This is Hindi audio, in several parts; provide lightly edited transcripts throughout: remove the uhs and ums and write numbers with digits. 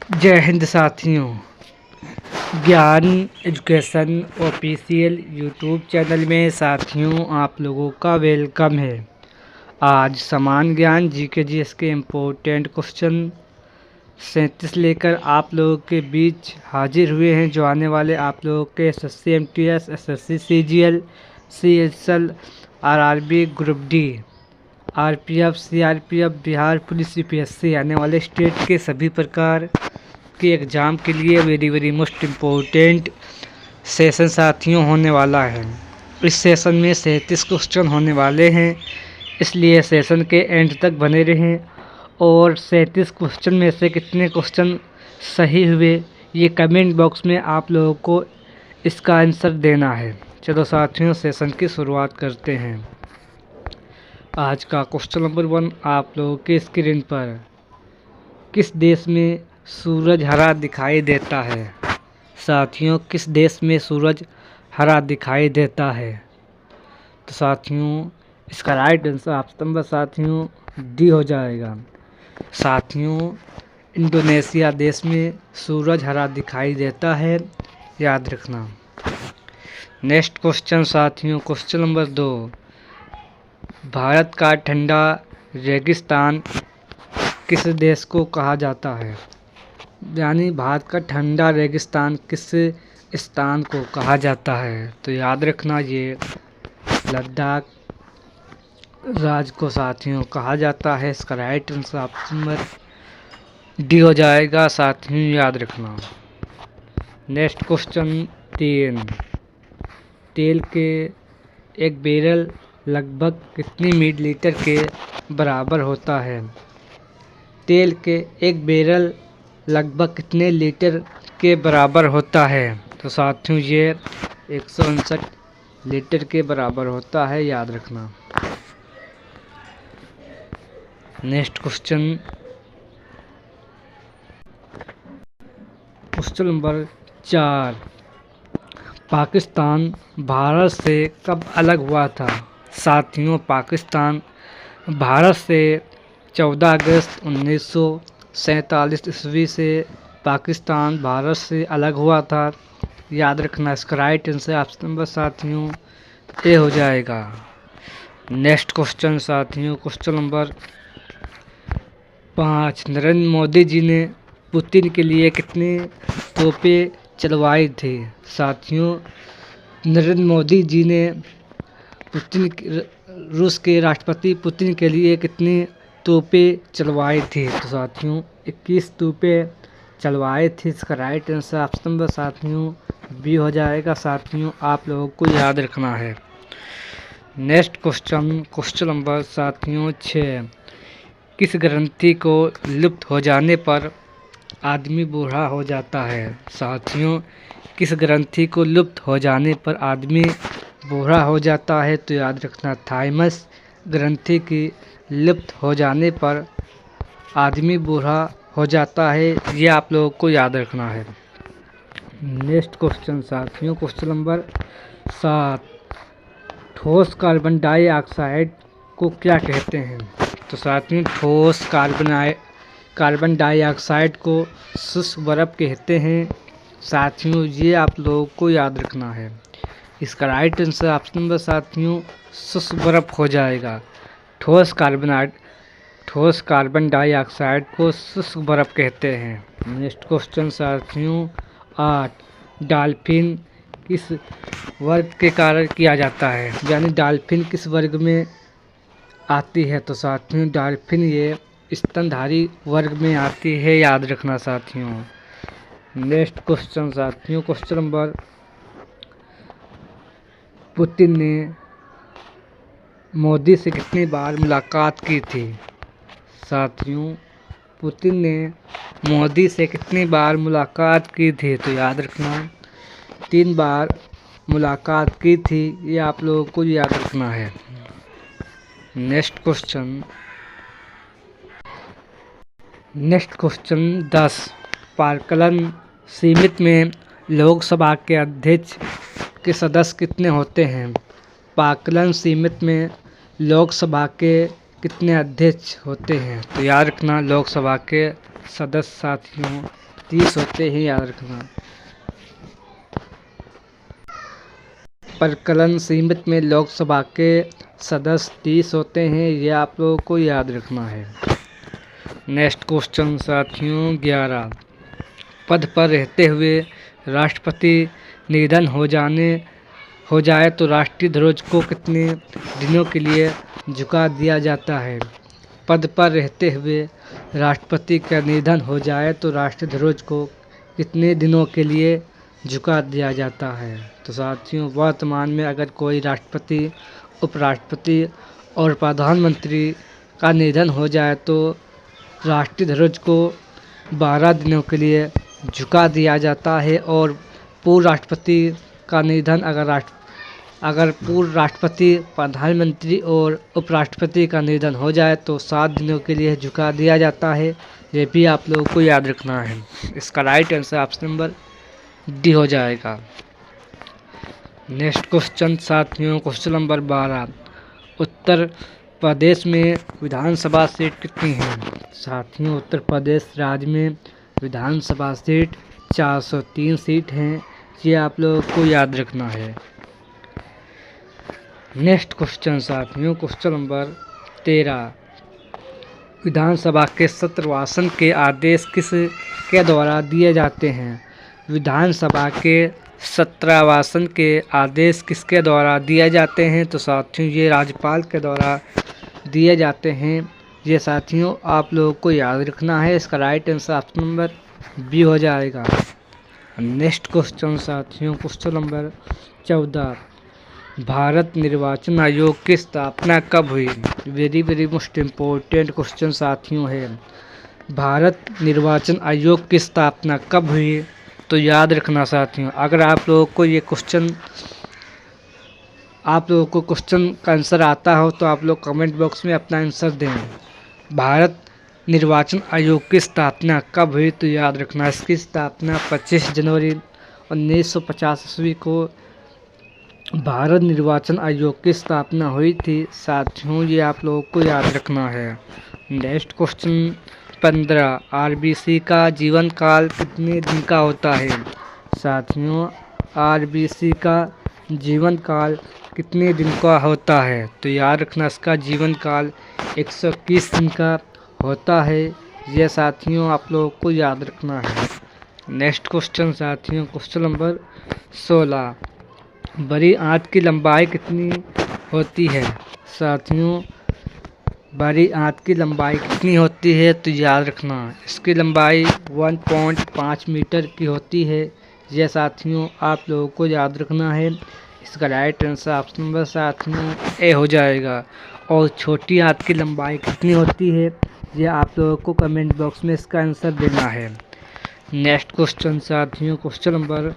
जय हिंद साथियों। ज्ञान एजुकेशन ऑफिशियल यूट्यूब चैनल में साथियों आप लोगों का वेलकम है। आज समान ज्ञान जीके जीएस के इम्पोर्टेंट क्वेश्चन 37 लेकर आप लोगों के बीच हाजिर हुए हैं, जो आने वाले आप लोगों के SSC MTS, SSC CGL, CHL, RRB, group D, RPF, CRPF, Bihar police, UPSC आने वाले स्टेट के सभी प्रकार के एग्ज़ाम के लिए वेरी मोस्ट इम्पोर्टेंट सेशन साथियों होने वाला है। इस सेशन में 37 क्वेश्चन होने वाले हैं, इसलिए सेशन के एंड तक बने रहें। और 37 क्वेश्चन में से कितने क्वेश्चन सही हुए ये कमेंट बॉक्स में आप लोगों को इसका आंसर देना है। चलो साथियों, सेशन की शुरुआत करते हैं। आज का क्वेश्चन नंबर 1 आप लोगों के स्क्रीन पर, किस देश में सूरज हरा दिखाई देता है? साथियों, किस देश में सूरज हरा दिखाई देता है? तो साथियों, इसका राइट आंसर ऑप्शन नंबर साथियों डी हो जाएगा। साथियों, इंडोनेशिया देश में सूरज हरा दिखाई देता है, याद रखना। नेक्स्ट क्वेश्चन साथियों, क्वेश्चन नंबर 2, भारत का ठंडा रेगिस्तान किस देश को कहा जाता है? यानी भारत का ठंडा रेगिस्तान किस स्थान को कहा जाता है? तो याद रखना, ये लद्दाख राज्य को साथियों कहा जाता है। इसका right answer option number D हो जाएगा। साथियों याद रखना। नेक्स्ट क्वेश्चन 3, तेल के एक बैरल लगभग कितनी मिलीलीटर के बराबर होता है? तेल के एक बैरल लगभग कितने लीटर के बराबर होता है? तो साथियों ये 159 लीटर के बराबर होता है, याद रखना। Next question number 4, Pakistan Bharat से कब अलग हुआ था? साथियों, पाकिस्तान भारत से 14 अगस्त 1947 ईस्वी से पाकिस्तान भारत से अलग हुआ था, याद रखना। इसका राइट आंसर ऑप्शन नंबर साथियों ए हो जाएगा। नेक्स्ट क्वेश्चन साथियों, क्वेश्चन नंबर 5, नरेंद्र मोदी जी ने पुतिन के लिए कितने तोपें चलवाई थी? साथियों, नरेंद्र मोदी जी ने रूस के राष्ट्रपति पुतिन के लिए कितनी तोपें चलवाई थी? तो साथियों 21 तोपें चलवाए थे। इसका राइट आंसर ऑप्शन नंबर साथियों बी हो जाएगा। साथियों आप लोगों को याद रखना है। नेक्स्ट क्वेश्चन नंबर साथियों 6, किस ग्रंथि को लुप्त हो जाने पर आदमी बूढ़ा हो जाता है? साथियों, किस ग्रंथि को लुप्त हो जाने पर आदमी बूढ़ा हो जाता है? तो याद रखना, थाइमस ग्रंथि की लुप्त हो जाने पर आदमी बूढ़ा हो जाता है, ये आप लोगों को याद रखना है। नेक्स्ट क्वेश्चन साथियों, क्वेश्चन नंबर 7, ठोस कार्बन डाइऑक्साइड को क्या कहते हैं? तो साथियों, ठोस कार्बन डाइऑक्साइड को शुष्क बर्फ कहते हैं। साथियों ये आप लोगों को याद रखना है। इसका राइट आंसर ऑप्शन नंबर साथियों शुष्क बर्फ हो जाएगा। ठोस कार्बन डाइऑक्साइड को शुष्क बर्फ कहते हैं। नेक्स्ट क्वेश्चन साथियों 8, डॉल्फिन किस वर्ग के कारण किया जाता है? यानी डॉल्फिन किस वर्ग में आती है? तो साथियों डॉल्फिन ये स्तनधारी वर्ग में आती है, याद रखना साथियों। नेक्स्ट क्वेश्चन साथियों, क्वेश्चन नंबर, पुतिन ने मोदी से कितनी बार मुलाकात की थी? साथियों, पुतिन ने मोदी से कितनी बार मुलाकात की थी? तो याद रखना 3 बार मुलाकात की थी, ये आप लोगों को याद रखना है। नेक्स्ट क्वेश्चन 10, पार्कलन सीमित में लोकसभा के अध्यक्ष के सदस्य कितने होते हैं? पार्कलन सीमित में लोकसभा के कितने अध्यक्ष होते हैं? तो याद रखना, लोकसभा के सदस्य साथियों 30 होते हैं, याद रखना। प्रकलन सीमित में लोकसभा के सदस्य 30 होते हैं, ये आप लोगों को याद रखना है। नेक्स्ट क्वेश्चन साथियों 11, पद पर रहते हुए राष्ट्रपति निधन हो जाए तो राष्ट्रीय ध्वज को कितने दिनों के लिए झुका दिया जाता है। पद पर रहते हुए राष्ट्रपति का निधन हो जाए तो राष्ट्रीय ध्वज को कितने दिनों के लिए झुका दिया जाता है। तो साथियों वर्तमान में अगर कोई राष्ट्रपति, उपराष्ट्रपति और प्रधानमंत्री का निधन हो जाए तो राष्ट्रीय ध्वज को 12 दिनों के लिए झुका दिया जाता है, और पूर्व राष्ट्रपति का निधन अगर पूर्व राष्ट्रपति, प्रधानमंत्री और उपराष्ट्रपति का निधन हो जाए तो 7 दिनों के लिए झुका दिया जाता है। ये भी आप लोगों को याद रखना है। इसका right answer option number D हो जाएगा। नेक्स्ट क्वेश्चन साथियों क्वेश्चन नंबर 12, उत्तर प्रदेश में विधानसभा सीट कितनी है। साथियों उत्तर प्रदेश राज्य में विधानसभा सीट 403 सीट हैं, ये आप लोगों को याद रखना है। नेक्स्ट क्वेश्चन साथियों क्वेश्चन नंबर 13, विधानसभा के सत्रवासन के आदेश किस के द्वारा दिए जाते हैं। विधानसभा के सत्रवासन के आदेश किसके द्वारा दिए जाते हैं। तो साथियों ये राज्यपाल के द्वारा दिए जाते हैं। ये साथियों आप लोगों को याद रखना है। इसका right answer option number B हो जाएगा। नेक्स्ट क्वेश्चन साथियों क्वेश्चन नंबर 14, भारत निर्वाचन आयोग की स्थापना कब हुई। वेरी मोस्ट इम्पोर्टेंट क्वेश्चन साथियों है। भारत निर्वाचन आयोग की स्थापना कब हुई, तो याद रखना साथियों। अगर आप लोगों को क्वेश्चन का आंसर आता हो तो आप लोग कमेंट बॉक्स में अपना आंसर दें। भारत निर्वाचन आयोग की स्थापना कब हुई, तो याद रखना इसकी स्थापना 25 जनवरी 1950 ईस्वी को भारत निर्वाचन आयोग की स्थापना हुई थी। साथियों ये आप लोगों को याद रखना है। नेक्स्ट क्वेश्चन 15, आरबीसी का जीवन काल कितने दिन का होता है। साथियों आरबीसी का जीवन काल कितने दिन का होता है, तो याद रखना इसका जीवन काल 121 दिन का होता है। यह साथियों आप लोगों को याद रखना है। नेक्स्ट क्वेश्चन साथियों क्वेश्चन नंबर 16, बड़ी आंत की लंबाई कितनी होती है। साथियों बड़ी आंत की लंबाई कितनी होती है, तो याद रखना इसकी लंबाई 1.5 मीटर की होती है। यह साथियों आप लोगों को याद रखना है। इसका राइट आंसर ऑप्शन नंबर साथियों ए हो जाएगा। और छोटी आंत की लंबाई कितनी होती है, यह आप लोगों को कमेंट बॉक्स में इसका आंसर देना है। नेक्स्ट क्वेश्चन साथियों क्वेश्चन नंबर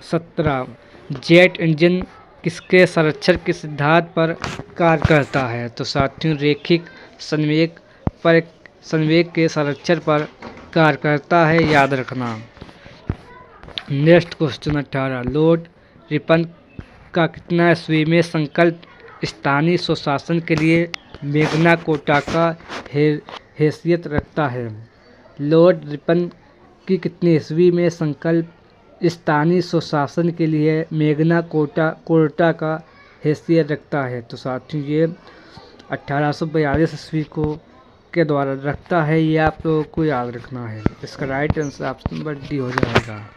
17, जेट इंजन किसके संरक्षण के सिद्धांत पर कार्य करता है। तो साथियों रैखिक संवेग के संरक्षण पर कार्य करता है, याद रखना। नेक्स्ट क्वेश्चन 18, लॉर्ड रिपन का कितना ईस्वी में संकल्प स्थानीय स्वशासन के लिए मेगना कोटा का हैसियत रखता है। लॉर्ड रिपन की कितने ईस्वी में संकल्प स्थानीय स्वशासन के लिए मेगना कोटा का हैसियत रखता है। तो साथियों ये 1842 ईस्वी को के द्वारा रखता है। ये आप लोगों को याद रखना है। इसका right answer option number D हो जाएगा।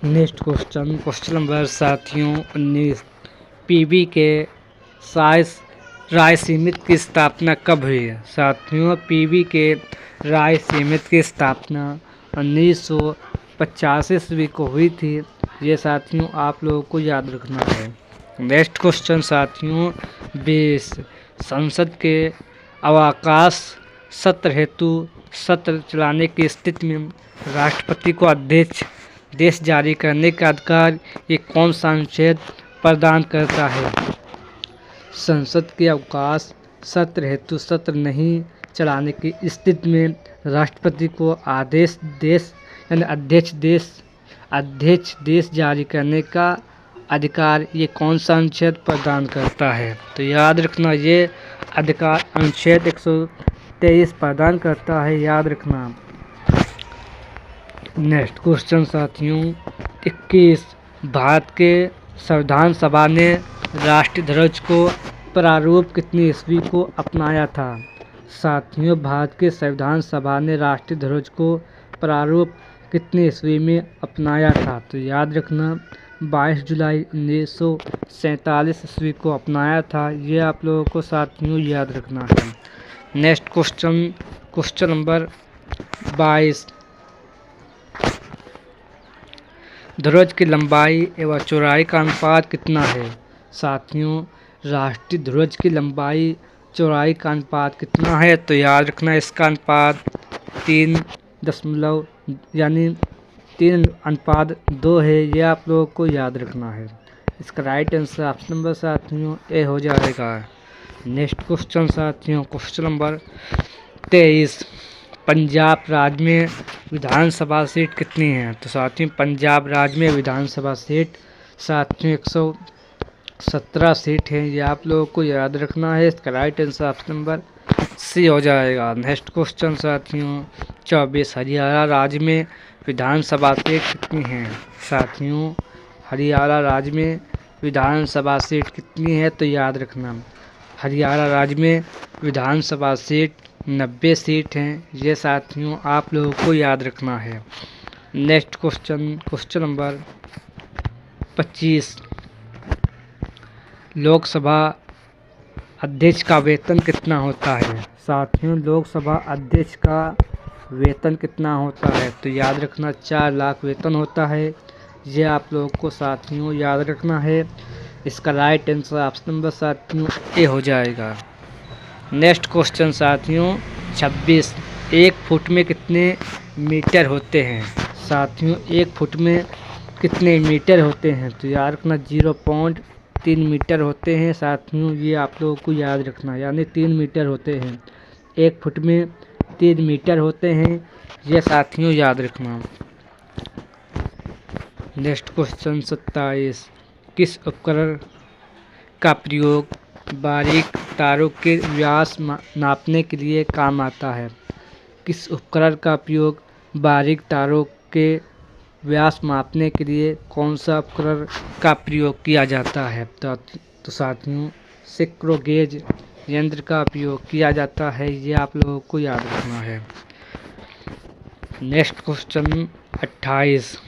नेक्स्ट क्वेश्चन नंबर साथियों 19, पीबी के राय समिति की स्थापना कब हुई है। साथियों पीबी के राय समिति की स्थापना 1985 ईस्वी को हुई थी। ये साथियों आप लोगों को याद रखना है। नेक्स्ट क्वेश्चन साथियों 20, संसद के अवकाश सत्र हेतु सत्र चलाने की स्थिति में राष्ट्रपति को आदेश जारी करने का अधिकार ये कौन सा अनुच्छेद प्रदान करता है। संसद के अवकाश सत्र हेतु सत्र नहीं चलाने की स्थिति में राष्ट्रपति को अध्यादेश जारी करने का अधिकार ये कौन सा अनुच्छेद प्रदान करता है। तो याद रखना ये अधिकार अनुच्छेद 23 प्रदान करता है, याद रखना। नेक्स्ट क्वेश्चन साथियों 21, भारत के संविधान सभा ने राष्ट्रीय ध्वज को प्रारूप कितनी ईस्वी को अपनाया था? साथियों, भारत के संविधान सभा ने राष्ट्रीय ध्वज को प्रारूप कितनी ईस्वी में अपनाया था? तो याद रखना 22 जुलाई 1947 ईस्वी को अपनाया था। ये आप लोगों को साथियों याद रखना है। नेक्स्ट क्वेश्चन नंबर 22, ध्वज की लंबाई एवं चौड़ाई का अनुपात कितना है? साथियों, राष्ट्रीय ध्वज की लंबाई चौड़ाई का अनुपात कितना है? तो याद रखना इसका अनुपात 3:2 है। ये आप लोगों को याद रखना है। इसका राइट आंसर ऑप्शन नंबर साथियों ए हो जाएगा। नेक्स्ट क्वेश्चन साथियों क्वेश्चन नंबर 23, पंजाब राज्य में विधानसभा सीट कितनी है? तो साथियों, पंजाब राज्य में विधानसभा सीट साथियों 117 सीट है। ये आप लोगों को याद रखना है। इसका right answer option number C हो जाएगा। नेक्स्ट क्वेश्चन साथियों 24, हरियाणा राज्य में विधानसभा सीट कितनी है? साथियों, हरियाणा राज्य में विधानसभा सीट कितनी है? तो याद रखना हरियाणा राज्य में विधानसभा सीट 90 सीट हैं। ये साथियों आप लोगों को याद रखना है। नेक्स्ट क्वेश्चन नंबर 25, लोकसभा अध्यक्ष का वेतन कितना होता है? साथियों, लोकसभा अध्यक्ष का वेतन कितना होता है? तो याद रखना 4 लाख वेतन होता है। ये आप लोगों को साथियों याद रखना है। इसका राइट आंसर ऑप्शन नंबर साथियों ए हो जाएगा। नेक्स्ट क्वेश्चन साथियों 26, 1 फुट में कितने मीटर होते हैं? साथियों, 1 फुट में कितने मीटर होते हैं? तो याद रखना 0.3 मीटर होते हैं। साथियों, ये आप लोगों को याद रखना, यानी 3 मीटर होते हैं। 1 फुट में 3 मीटर होते हैं। ये साथियों याद रखना। नेक्स्ट क्वेश्चन 27, किस उपकरण का प्रयोग बारीक तारों के व्यास नापने के लिए काम आता है? किस उपकरण का प्रयोग बारीक तारों के व्यास मापने के लिए कौन सा उपकरण का प्रयोग किया जाता है? तो साथियों, स्क्रू गेज यंत्र का प्रयोग किया जाता है। ये आप लोगों को याद रखना है। नेक्स्ट क्वेश्चन 28,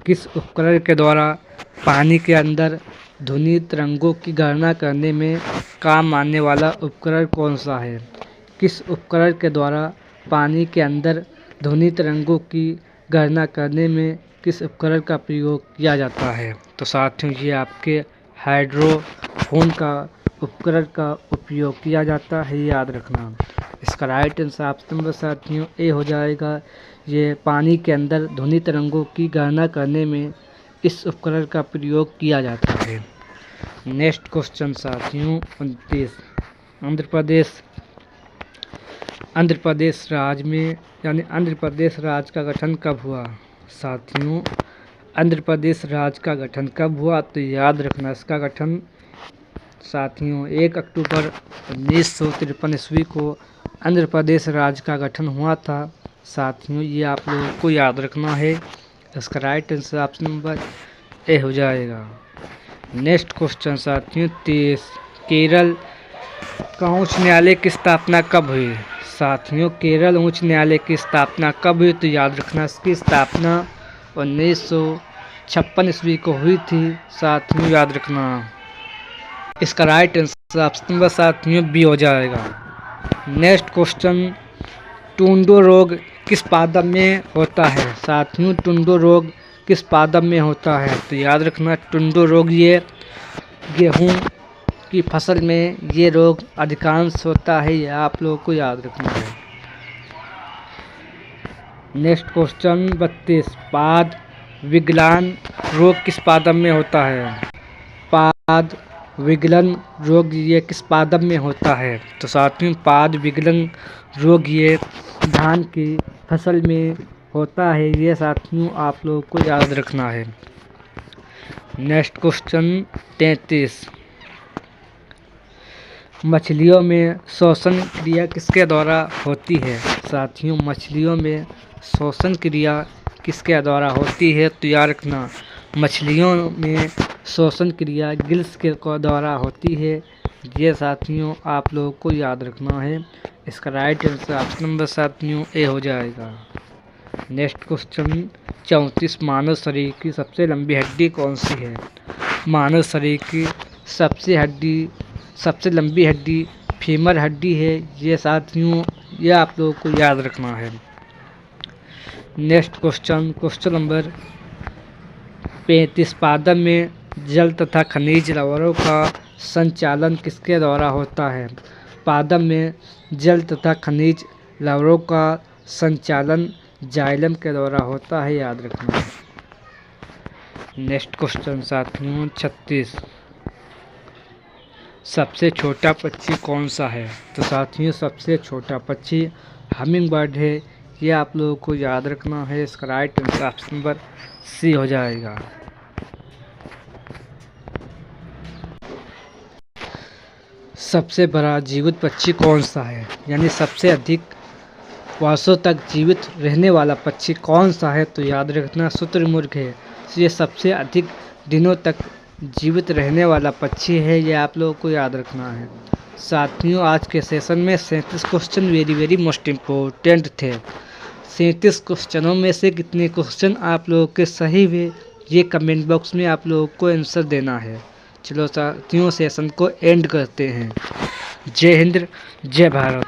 किस उपकरण के द्वारा पानी के अंदर ध्वनि तरंगों की गणना करने में काम आने वाला उपकरण कौन सा है? किस उपकरण के द्वारा पानी के अंदर ध्वनि तरंगों की गणना करने में किस उपकरण का प्रयोग किया जाता है? तो साथियों, ये आपके हाइड्रोफोन का उपकरण का उपयोग किया जाता है। याद रखना। इसका राइट आंसर ऑप्शन नंबर साथियों ए हो जाएगा। ये पानी के अंदर ध्वनि तरंगों की गणना करने में इस उपकरण का प्रयोग किया जाता है। नेक्स्ट क्वेश्चन साथियों 29, आंध्र प्रदेश राज्य में यानी आंध्र प्रदेश राज्य का गठन कब हुआ? साथियों, आंध्र प्रदेश राज्य का गठन कब हुआ? तो याद रखना इसका गठन साथियों 1 अक्टूबर 1953 ईस्वी को आंध्र प्रदेश राज्य का गठन हुआ था। साथियों, ये आप लोगों को याद रखना है। इसका right answer option number A हो जाएगा। नेक्स्ट क्वेश्चन साथियों 30, केरल का उच्च न्यायालय की स्थापना कब हुई? साथियों, केरल उच्च न्यायालय की स्थापना कब हुई? तो याद रखना इसकी स्थापना 1956 ईस्वी को हुई थी। साथियों याद रखना। इसका राइट आंसर ऑप्शन नंबर साथियों बी हो जाएगा। नेक्स्ट क्वेश्चन, टुंडो रोग किस पादप में होता है? साथियों, टुंडो रोग किस पादप में होता है? तो याद रखना टुंडो रोग ये गेहूं की फसल में ये रोग अधिकांश होता है। ये आप लोगों को याद रखना है। नेक्स्ट क्वेश्चन 32, पाद विगलन रोग किस पादप में होता है? पाद विगलन रोग ये किस पादप में होता है? तो साथियों, पाद विगलन रोग ये धान की फसल में होता है। ये साथियों आप लोगों को याद रखना है। नेक्स्ट क्वेश्चन 33, मछलियों में श्वसन क्रिया किसके द्वारा होती है? साथियों, मछलियों में श्वसन क्रिया किसके द्वारा होती है? तो याद रखना, मछलियों में श्वसन क्रिया गिल्स के द्वारा होती है। ये साथियों आप लोगों को याद रखना है। इसका राइट आंसर ऑप्शन नंबर साथियों ए हो जाएगा। नेक्स्ट क्वेश्चन 34, मानव शरीर की सबसे लंबी हड्डी कौन सी है? मानव शरीर की सबसे लंबी हड्डी फीमर हड्डी है। ये साथियों ये आप लोगों को याद रखना है। नेक्स्ट क्वेश्चन नंबर 35, पादप में जल तथा खनिज लवणों का संचालन किसके द्वारा होता है? पादप में जल तथा खनिज लवणों का संचालन जाइलम के द्वारा होता है, याद रखना है। नेक्स्ट क्वेश्चन साथियों 36, सबसे छोटा पक्षी कौन सा है? तो साथियों सबसे छोटा पक्षी हमिंग बर्ड है। ये आप लोगों को याद रखना है। इसका right answer option number C हो जाएगा। सबसे बड़ा जीवित पक्षी कौन सा है? यानी सबसे अधिक वर्षों तक जीवित रहने वाला पक्षी कौन सा है? तो याद रखना शुतुरमुर्ग है। ये सबसे अधिक दिनों तक जीवित रहने वाला पक्षी है। ये आप लोगों को याद रखना है। साथियों आज के सेशन में 37 क्वेश्चन वेरी मोस्ट इम्पोर्टेंट थे। 37 क्वेश्चनों में से कितने क्वेश्चन आप लोगों के सही हुए, ये कमेंट बॉक्स में आप लोगों को आंसर देना है। चलो साथियों सेशन को एंड करते हैं। जय हिंद, जय भारत।